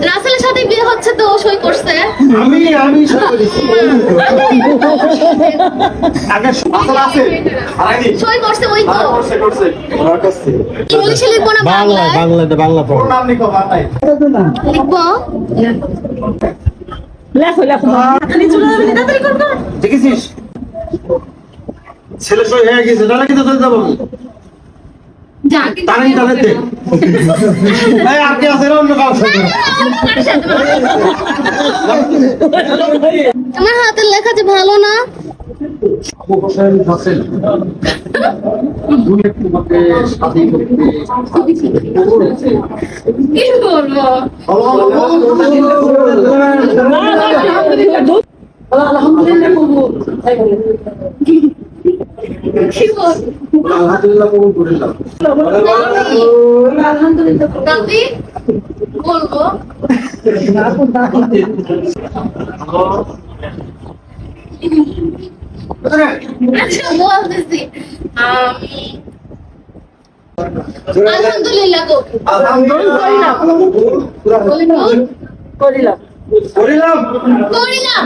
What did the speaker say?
রাসেলের সাথে বিয়ে হচ্ছে তো সই করছে। আমি সই করেছি। আগে আসল আছে সই করছে ওই তো। করছে আমার কাছে ইংলিশে লিখবো না বাংলায়? বাংলা পড়ো। নাম লিখো বাংলায়। লিখবো। দেখেছিস ছেলে সই হয়ে গেছে তাহলে কিন্তু চলে যাবো তারাই তাদেরকে ভাই আপনি আছেন অন্য কাউ সাথে আমার হাতের লেখা যে ভালো না। কি করবো? আলহামদুলিল্লাহ কবুল করিলাম দাদি বলবো আচ্ছা বলতেছি আলহামদুলিল্লাহ আলহামদুলিল্লাহ করিলাম করিলাম করিলাম